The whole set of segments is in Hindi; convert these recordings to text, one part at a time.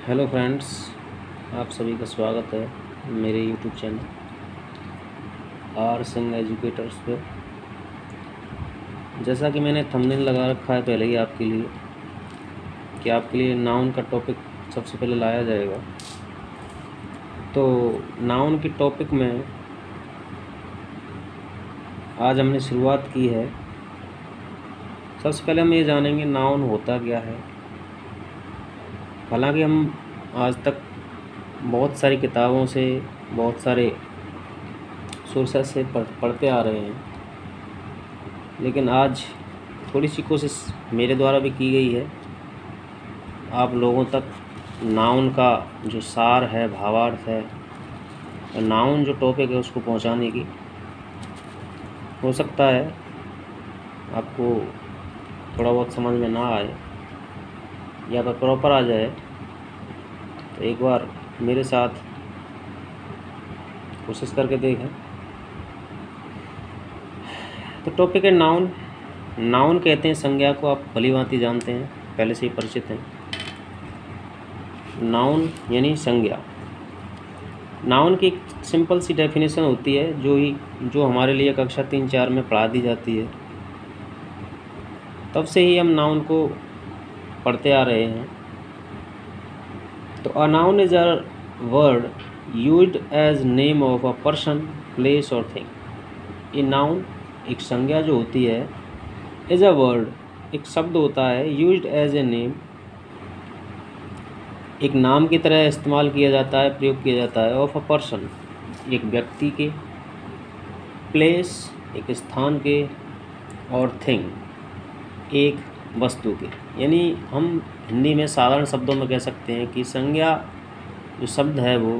हेलो फ्रेंड्स, आप सभी का स्वागत है मेरे YouTube channel are Singh educators पे। जैसा कि मैंने थंबनेल लगा रखा है पहले ही आपके लिए कि आपके लिए नाउन का टॉपिक सबसे पहले लाया जाएगा। तो नाउन की टॉपिक में आज हमने शुरुआत की है। सबसे पहले हम ये जानेंगे नाउन होता क्या है। हालांकि हम आज तक बहुत सारी किताबों से, बहुत सारे सोर्सेस से पढ़ते आ रहे हैं, लेकिन आज थोड़ी सी कोशिश मेरे द्वारा भी की गई है आप लोगों तक नाउन का जो सार है, भावार्थ है, नाउन जो टॉपिक है उसको पहुंचाने की। हो सकता है आपको थोड़ा बहुत समझ में ना आए या अगर प्रॉपर आ जाए तो एक बार मेरे साथ कोशिश करके देखें। तो टॉपिक है नाउन। नाउन कहते हैं संज्ञा को, आप भलीभांति जानते हैं, पहले से ही परिचित हैं। नाउन यानी संज्ञा। नाउन की एक सिंपल सी डेफिनेशन होती है जो हमारे लिए कक्षा 3-4 में पढ़ा दी जाती है। तब से ही हम नाउन को पढ़ते आ रहे हैं। तो a noun is a word used as name of a person, place और थिंग। ये नाउन एक संज्ञा जो होती है, इज अ वर्ड एक शब्द होता है, यूज्ड एज ए नेम एक नाम की तरह इस्तेमाल किया जाता है, प्रयोग किया जाता है, ऑफ अ पर्सन एक व्यक्ति के, प्लेस एक स्थान के, और थिंग एक वस्तु के। यानी हम हिंदी में साधारण शब्दों में कह सकते हैं कि संज्ञा जो शब्द है वो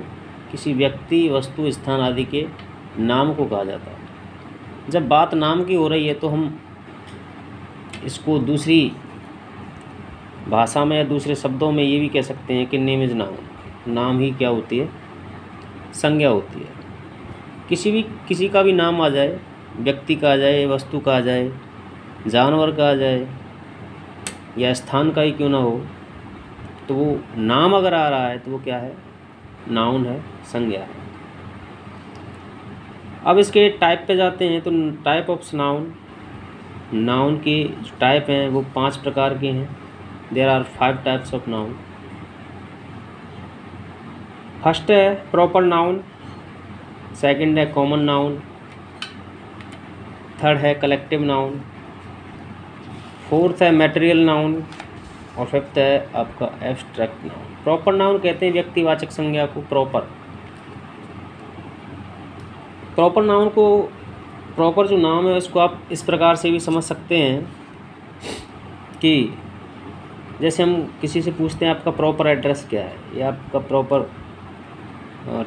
किसी व्यक्ति, वस्तु, स्थान आदि के नाम को कहा जाता है। जब बात नाम की हो रही है तो हम इसको दूसरी भाषा में या दूसरे शब्दों में ये भी कह सकते हैं कि नेम इज नाउन। नाम ही क्या होती है? संज्ञा होती है। किसी का भी नाम आ जाए, व्यक्ति का आ जाए, वस्तु का आ जाए, जानवर का आ जाए या स्थान का ही क्यों ना हो, तो वो नाम अगर आ रहा है तो वो क्या है? नाउन है, संज्ञा है। अब इसके टाइप पे जाते हैं। तो टाइप ऑफ नाउन, नाउन के जो टाइप हैं वो 5 प्रकार के हैं। There are 5 types of noun. First है प्रॉपर नाउन, सेकंड है कॉमन नाउन, थर्ड है कलेक्टिव नाउन, फोर्थ है मटेरियल नाउन और फिफ्थ है आपका एब्स्ट्रैक्ट नाउन। प्रॉपर नाउन कहते हैं व्यक्तिवाचक संज्ञा को प्रॉपर नाउन को। प्रॉपर जो नाम है उसको आप इस प्रकार से भी समझ सकते हैं कि जैसे हम किसी से पूछते हैं आपका प्रॉपर एड्रेस क्या है या आपका प्रॉपर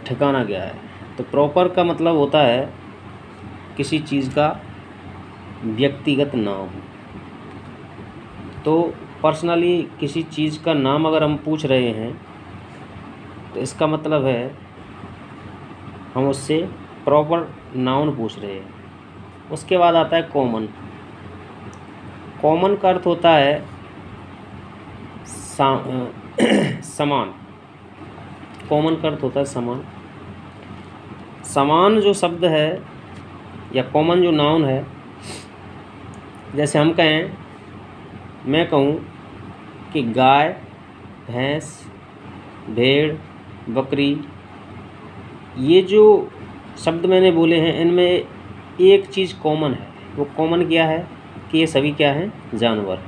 ठिकाना क्या है, तो प्रॉपर का मतलब होता है किसी चीज़ का व्यक्तिगत नाम। तो पर्सनली किसी चीज़ का नाम अगर हम पूछ रहे हैं तो इसका मतलब है हम उससे प्रॉपर नाउन पूछ रहे हैं। उसके बाद आता है कॉमन। कॉमन का अर्थ होता है समान। कॉमन का अर्थ होता है समान। समान जो शब्द है या कॉमन जो नाउन है, जैसे हम कहें, मैं कहूँ कि गाय, भैंस, भेड़, बकरी, ये जो शब्द मैंने बोले हैं इनमें एक चीज़ कॉमन है। वो कॉमन क्या है कि ये सभी क्या हैं? जानवर।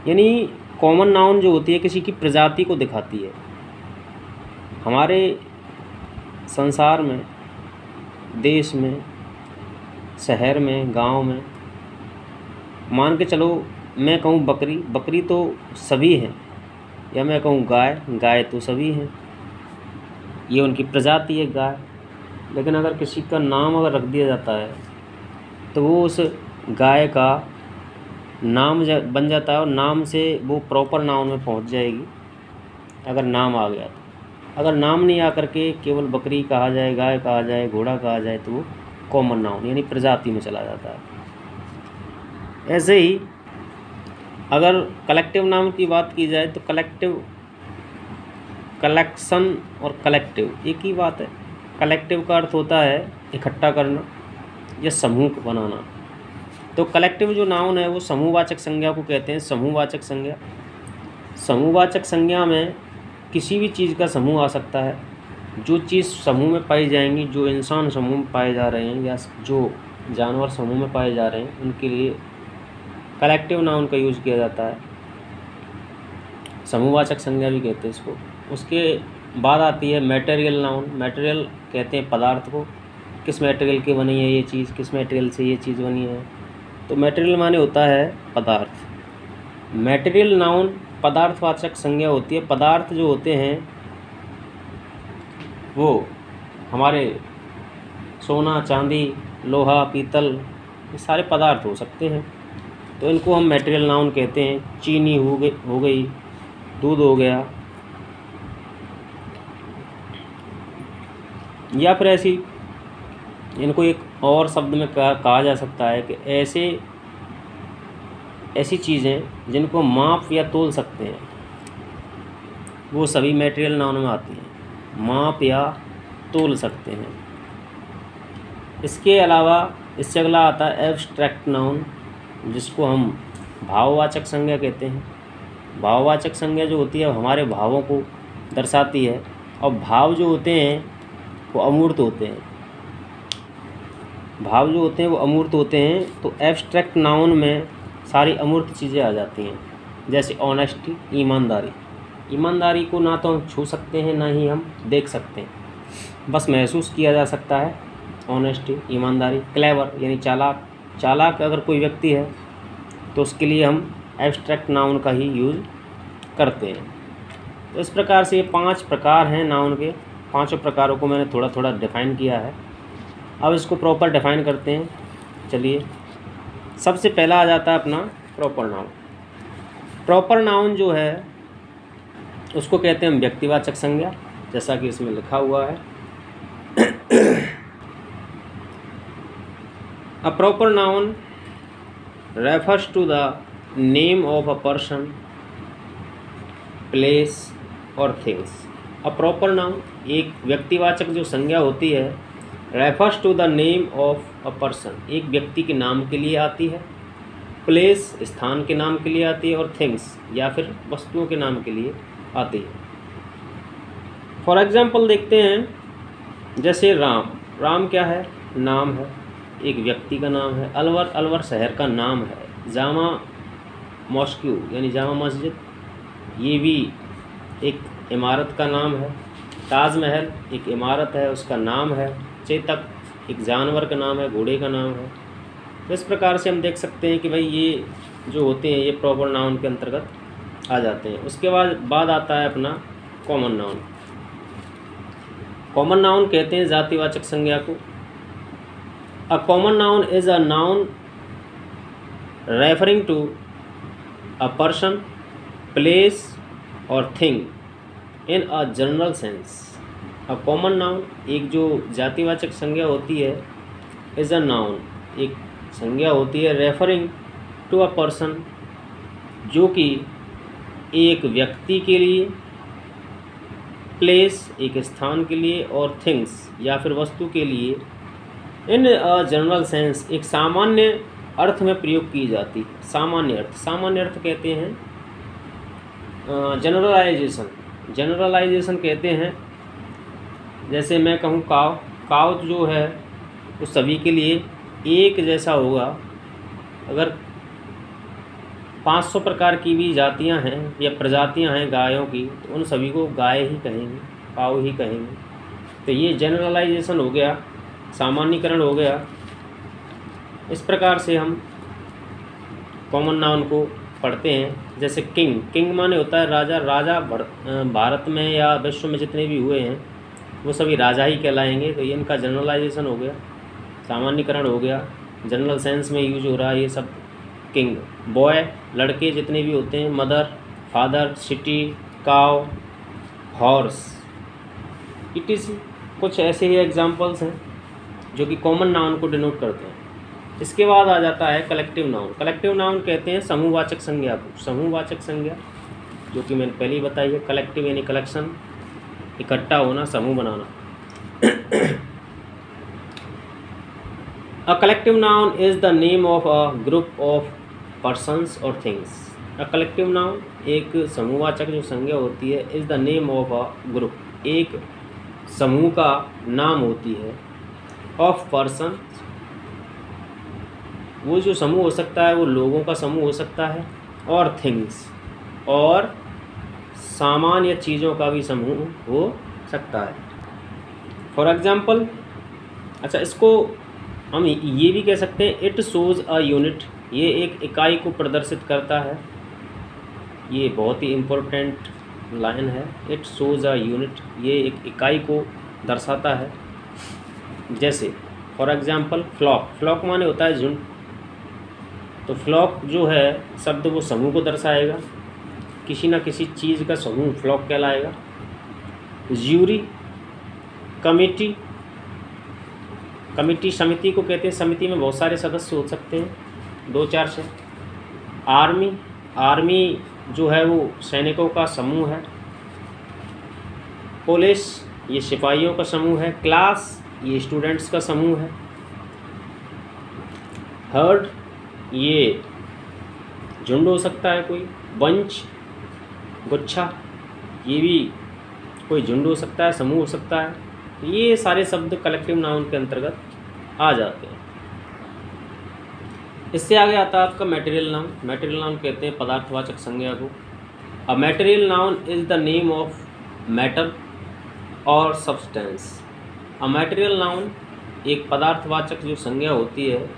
यानी कॉमन नाउन जो होती है किसी की प्रजाति को दिखाती है। हमारे संसार में, देश में, शहर में, गांव में, मान के चलो मैं कहूँ बकरी, बकरी तो सभी हैं, या मैं कहूँ गाय, गाय तो सभी हैं, ये उनकी प्रजाति है गाय। लेकिन अगर किसी का नाम अगर रख दिया जाता है तो वो उस गाय का नाम बन जाता है और नाम से वो प्रॉपर नाउन में पहुंच जाएगी अगर नाम आ गया तो। अगर नाम नहीं आकर के केवल बकरी कहा जाए, गाय कहा जाए, घोड़ा कहा जाए तो वो कॉमन नाउन यानी प्रजाति में चला जाता है। ऐसे ही अगर कलेक्टिव नाउन की बात की जाए तो कलेक्टिव कलेक्शन और कलेक्टिव एक ही बात है। कलेक्टिव का अर्थ होता है इकट्ठा करना या समूह बनाना। तो कलेक्टिव जो नाउन है वो समूहवाचक संज्ञा को कहते हैं। समूहवाचक संज्ञा, समूहवाचक संज्ञा में किसी भी चीज़ का समूह आ सकता है। जो चीज़ समूह में पाई जाएंगी, जो इंसान समूह में पाए जा रहे हैं या जो जानवर समूह में पाए जा रहे हैं, उनके लिए कलेक्टिव नाउन का यूज़ किया जाता है। समूहवाचक संज्ञा भी कहते हैं इसको। उसके बाद आती है मटेरियल नाउन। मटेरियल कहते हैं पदार्थ को, किस मटेरियल की बनी है ये चीज़, किस मटेरियल से ये चीज़ बनी है। तो मटेरियल माने होता है पदार्थ। मटेरियल नाउन पदार्थवाचक संज्ञा होती है। पदार्थ जो होते हैं वो हमारे सोना, चांदी, लोहा, पीतल, ये सारे पदार्थ हो सकते हैं, तो इनको हम मटेरियल नाउन कहते हैं। चीनी हो गई, दूध हो गया, या फिर ऐसी इनको एक और शब्द में कहा जा सकता है कि ऐसी चीज़ें जिनको माप या तोल सकते हैं, वो सभी मटेरियल नाउन में आती हैं। माप या तोल सकते हैं। इसके अलावा इससे अगला आता है एब्स्ट्रैक्ट नाउन, जिसको हम भाववाचक संज्ञा कहते हैं। भाववाचक संज्ञा जो होती है हमारे भावों को दर्शाती है, और भाव जो होते हैं वो अमूर्त होते हैं। भाव जो होते हैं वो अमूर्त होते हैं। तो एब्स्ट्रैक्ट नाउन में सारी अमूर्त चीज़ें आ जाती हैं, जैसे ऑनेस्टी, ईमानदारी। ईमानदारी को ना तो हम छू सकते हैं ना ही हम देख सकते हैं, बस महसूस किया जा सकता है। ऑनेस्टी, ईमानदारी। क्लेवर यानी चालाक। चालाक अगर कोई व्यक्ति है तो उसके लिए हम एब्स्ट्रैक्ट नाउन का ही यूज़ करते हैं। तो इस प्रकार से ये 5 प्रकार हैं नाउन के। 5 प्रकारों को मैंने थोड़ा थोड़ा डिफ़ाइन किया है। अब इसको प्रॉपर डिफ़ाइन करते हैं। चलिए, सबसे पहला आ जाता है अपना प्रॉपर नाउन। प्रॉपर नाउन जो है उसको कहते हैं हम व्यक्तिवाचक संज्ञा, जैसा कि इसमें लिखा हुआ है। A proper noun refers to the name of a person, place और थिंग्स। अ प्रॉपर नाउन एक व्यक्तिवाचक जो संज्ञा होती है, refers to the name of a person एक व्यक्ति के नाम के लिए आती है, प्लेस स्थान के नाम के लिए आती है, और थिंग्स या फिर वस्तुओं के नाम के लिए आती है। फॉर एग्जाम्पल देखते हैं, जैसे राम। राम क्या है? नाम है, एक व्यक्ति का नाम है। अलवर, अलवर शहर का नाम है। जामा मॉस्क्यू यानी जामा मस्जिद, ये भी एक इमारत का नाम है। ताजमहल एक इमारत है, उसका नाम है। चेतक एक जानवर का नाम है, घोड़े का नाम है। तो इस प्रकार से हम देख सकते हैं कि भाई ये जो होते हैं ये प्रॉपर नाउन के अंतर्गत आ जाते हैं। उसके बाद आता है अपना कॉमन नाउन। कॉमन नाउन कहते हैं जातिवाचक संज्ञा को। A common noun is a noun referring to a person, place और thing in a general sense. A common noun एक जो जातिवाचक संज्ञा होती है, इज अ नाउन एक संज्ञा होती है रेफरिंग टू अ पर्सन, जो कि एक व्यक्ति के लिए, प्लेस एक स्थान के लिए, और थिंग्स या फिर वस्तु के लिए इन अ जनरल सेंस एक सामान्य अर्थ में प्रयोग की जाती है। सामान्य अर्थ, सामान्य अर्थ कहते हैं जनरलाइजेशन। जनरलाइजेशन कहते हैं, जैसे मैं कहूँ काव। काव जो है वो सभी के लिए एक जैसा होगा। अगर 500 प्रकार की भी जातियां हैं या प्रजातियां हैं गायों की, तो उन सभी को गाय ही कहेंगे, काव ही कहेंगे। तो ये जनरलाइजेशन हो गया, सामान्यीकरण हो गया। इस प्रकार से हम कॉमन नाउन को पढ़ते हैं। जैसे किंग, किंग माने होता है राजा। राजा भारत में या विश्व में जितने भी हुए हैं वो सभी राजा ही कहलाएंगे। तो ये इनका जनरलाइजेशन हो गया, सामान्यीकरण हो गया, जनरल सेंस में यूज हो रहा है ये सब। किंग। बॉय लड़के जितने भी होते हैं, मदर, फादर, सिटी, काव, हॉर्स, इटीसी। कुछ ऐसे ही एग्जांपल्स हैं जो कि कॉमन नाउन को डिनोट करते हैं। इसके बाद आ जाता है कलेक्टिव नाउन। कलेक्टिव नाउन कहते हैं समूहवाचक संज्ञा को। समूहवाचक संज्ञा जो कि मैंने पहले ही बताई है, कलेक्टिव यानी कलेक्शन, इकट्ठा होना, समूह बनाना। A collective noun is the name of a group of persons और थिंग्स। अ कलेक्टिव नाउन एक समूहवाचक जो संज्ञा होती है, is the name of a group, एक समूह का नाम होती है, ऑफ पर्सन, वो जो समूह हो सकता है वो लोगों का समूह हो सकता है, और थिंग्स, और सामान या चीज़ों का भी समूह हो सकता है। फॉर एग्जाम्पल, अच्छा इसको हम ये भी कह सकते हैं, इट शोज़ अ यूनिट, ये एक इकाई को प्रदर्शित करता है। ये बहुत ही इम्पोर्टेंट लाइन है, इट शोज़ अ यूनिट, ये एक इकाई को दर्शाता है। जैसे फॉर एग्जांपल फ्लॉक, फ्लॉक माने होता है झुंड, तो फ्लॉक जो है शब्द वो समूह को दर्शाएगा, किसी न किसी चीज़ का समूह फ्लॉक कहलाएगा। ज्यूरी, कमेटी, कमेटी समिति को कहते हैं, समिति में बहुत सारे सदस्य हो सकते हैं, 2-4 से। आर्मी, आर्मी जो है वो सैनिकों का समूह है। पुलिस, ये सिपाहियों का समूह है। क्लास, ये स्टूडेंट्स का समूह है। हर्ड, ये झुंड हो सकता है कोई। बंच, गुच्छा, ये भी कोई झुंड हो सकता है, समूह हो सकता है। ये सारे शब्द कलेक्टिव नाउन के अंतर्गत आ जाते हैं। इससे आगे आता है आपका मटेरियल नाउन। मटेरियल नाउन कहते हैं पदार्थवाचक संज्ञा को। A material noun is the name of matter और सब्सटेंस। अ मटेरियल नाउन एक पदार्थवाचक जो संज्ञा होती है,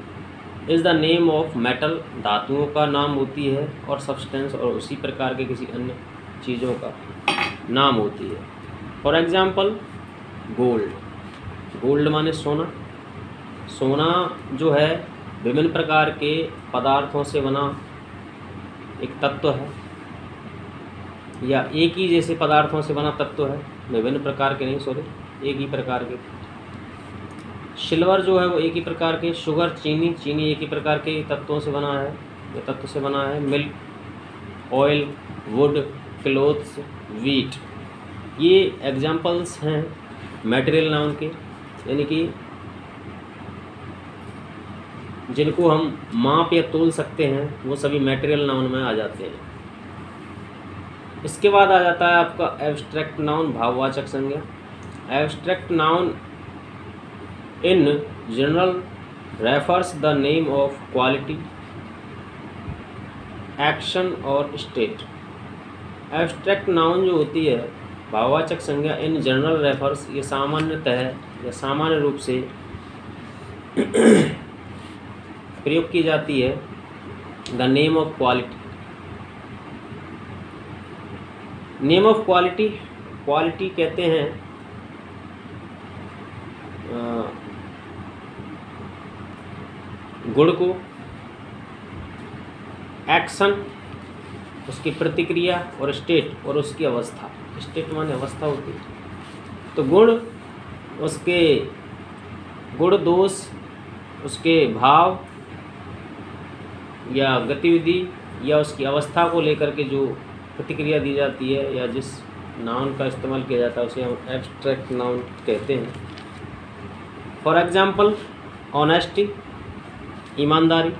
is the name of metal, धातुओं का नाम होती है, और सब्सटेंस, और उसी प्रकार के किसी अन्य चीज़ों का नाम होती है। फॉर एग्जांपल गोल्ड, गोल्ड माने सोना। सोना जो है विभिन्न प्रकार के पदार्थों से बना एक तत्व है, या एक ही जैसे पदार्थों से बना तत्व है, विभिन्न प्रकार के नहीं, सॉरी, एक ही प्रकार के। सिल्वर जो है वो एक ही प्रकार के। शुगर, चीनी, चीनी एक ही प्रकार के तत्वों से बना है, ये तत्व से बना है। Milk, oil, would, clothes, wheat, ये एग्जाम्पल्स हैं मटेरियल नाउन के, यानी कि जिनको हम माप या तोल सकते हैं, वो सभी मटेरियल नाउन में आ जाते हैं। इसके बाद आ जाता है आपका एब्स्ट्रैक्ट नाउन, भाववाचक संज्ञा। Abstract noun in general refers the name of quality, action और स्टेट। एब्स्ट्रैक्ट नाउन जो होती है भाववाचक संज्ञा, इन जनरल रेफर्स, ये सामान्यतः या सामान्य रूप से प्रयोग की जाती है, the name of quality. Name of quality, quality कहते हैं गुण को, एक्शन उसकी प्रतिक्रिया, और स्टेट और उसकी अवस्था। स्टेट माने अवस्था होती है, तो गुण उसके गुण दोष, उसके भाव या गतिविधि या उसकी अवस्था को लेकर के जो प्रतिक्रिया दी जाती है या जिस नाउन का इस्तेमाल किया जाता है उसे हम एब्स्ट्रैक्ट नाउन कहते हैं। फॉर एग्जांपल ऑनेस्टी, ईमानदारी।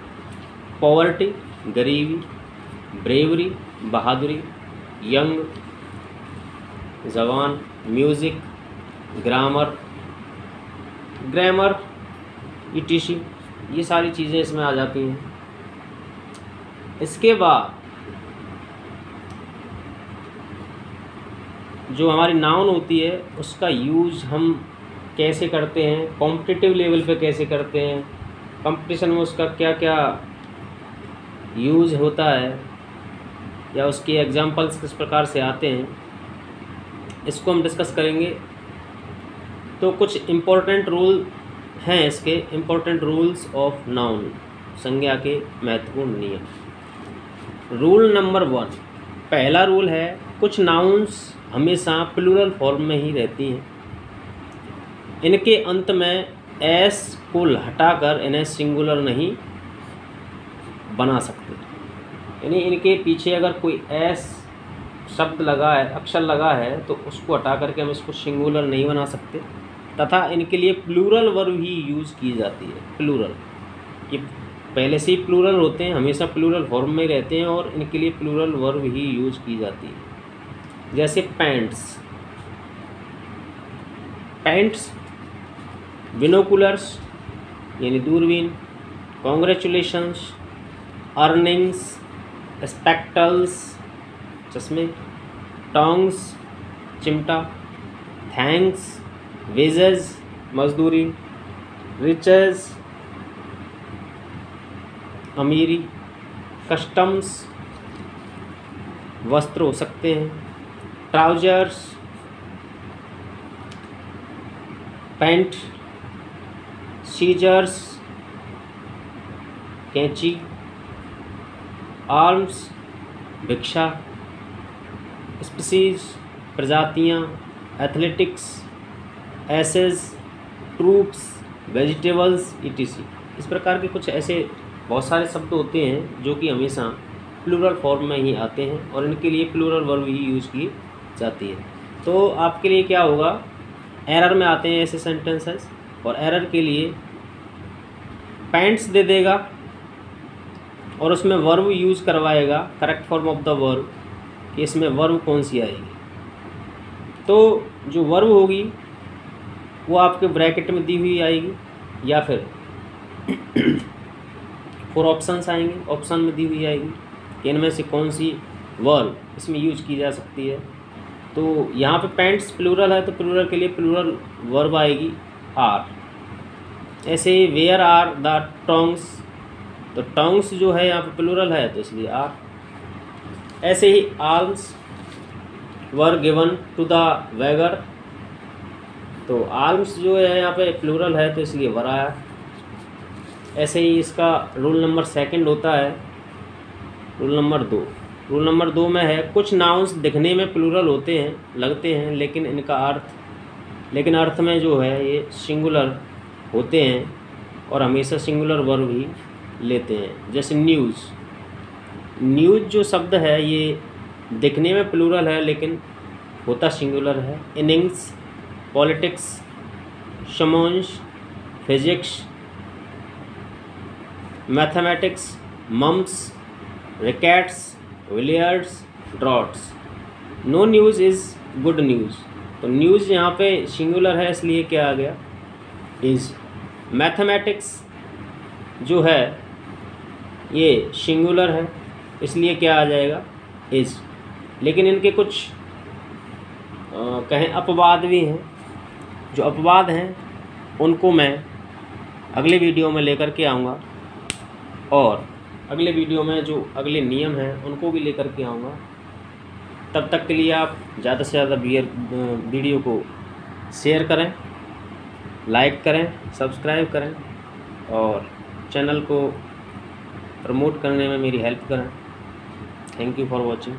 पॉवर्टी, गरीबी। ब्रेवरी, बहादुरी। यंग, जवान। म्यूज़िक, ग्रामर, ग्रामर, ईटीसी, ये सारी चीज़ें इसमें आ जाती हैं। इसके बाद जो हमारी नाउन होती है उसका यूज़ हम कैसे करते हैं, कॉम्पिटिटिव लेवल पे कैसे करते हैं, कंपटीशन में उसका क्या क्या यूज़ होता है, या उसके एग्जांपल्स किस प्रकार से आते हैं, इसको हम डिस्कस करेंगे। तो कुछ इम्पोर्टेंट रूल हैं इसके, इम्पोर्टेंट रूल्स ऑफ नाउन, संज्ञा के महत्वपूर्ण नियम। रूल नंबर 1, पहला रूल है कुछ नाउन्स हमेशा प्लूरल फॉर्म में ही रहती हैं। इनके अंत में एस को हटाकर इन्हें सिंगुलर नहीं बना सकते, यानी इनके पीछे अगर कोई एस शब्द लगा है, अक्षर लगा है, तो उसको हटा करके हम इसको सिंगुलर नहीं बना सकते, तथा इनके लिए प्लूरल वर्ब ही यूज़ की जाती है। प्लूरल, ये पहले से ही प्लूरल होते हैं, हमेशा प्लूरल फॉर्म में रहते हैं और इनके लिए प्लूरल वर्ब ही यूज़ की जाती है। जैसे पैंट्स, पैंट्स, बिनोकुलर्स यानी दूरबीन, कॉन्ग्रेचुलेशंस, अर्निंग्स, स्पेक्टल्स चश्मे, टोंग्स चिमटा, थैंक्स वेजेस मजदूरी, रिचेस अमीरी, कस्टम्स वस्त्र हो सकते हैं, ट्राउजर्स पैंट, सीजर्स कैंची, आर्म्स भिक्षा, स्पीसीज प्रजातियाँ, एथलेटिक्स एसेस, ट्रूप्स, वेजिटेबल्स ईटीसी। इस प्रकार के कुछ ऐसे बहुत सारे शब्द होते हैं जो कि हमेशा प्लूरल फॉर्म में ही आते हैं और इनके लिए प्लूरल वर्ब ही यूज़ की जाती है। तो आपके लिए क्या होगा, एरर में आते हैं ऐसे सेंटेंसेस, और एरर के लिए पैंट्स दे देगा और उसमें वर्ब यूज़ करवाएगा, correct form of the verb, कि इसमें वर्ब कौन सी आएगी। तो जो वर्ब होगी वो आपके ब्रैकेट में दी हुई आएगी, या फिर 4 ऑप्शंस आएंगे, ऑप्शन में दी हुई आएगी कि इनमें से कौन सी वर्ब इसमें यूज की जा सकती है। तो यहाँ पे पैंट्स प्लूरल है तो प्लूरल के लिए प्लूरल वर्ब आएगी आर। ऐसे ही वेयर आर द टोंग्स, तो टोंग्स जो है यहाँ पे प्लूरल है तो इसलिए आर। ऐसे ही alms were given to the beggar, तो आर्म्स जो है यहाँ पे प्लूरल है तो इसलिए वर आया। ऐसे ही इसका रूल नंबर 2 होता है, रूल नंबर 2। रूल नंबर 2 में है कुछ नाउन्स दिखने में प्लूरल होते हैं, लगते हैं, लेकिन इनका अर्थ में जो है ये सिंगुलर होते हैं और हमेशा सिंगुलर वर्ब ही लेते हैं। जैसे न्यूज़, न्यूज़ जो शब्द है ये दिखने में प्लूरल है लेकिन होता सिंगुलर है। Innings, politics, summons, physics, mathematics, mumps, rickets, billiards, draughts. No news is good news, तो न्यूज़ यहाँ पे सिंगुलर है इसलिए क्या आ गया, इज़। मैथमेटिक्स जो है ये सिंगुलर है इसलिए क्या आ जाएगा, इज़। लेकिन इनके कुछ कहें अपवाद भी हैं, जो अपवाद हैं उनको मैं अगले वीडियो में लेकर के आऊँगा, और अगले वीडियो में जो अगले नियम हैं उनको भी लेकर के आऊँगा। तब तक के लिए आप ज़्यादा से ज़्यादा वीडियो को शेयर करें, लाइक करें, सब्सक्राइब करें और चैनल को प्रमोट करने में मेरी हेल्प करें। Thank you for watching.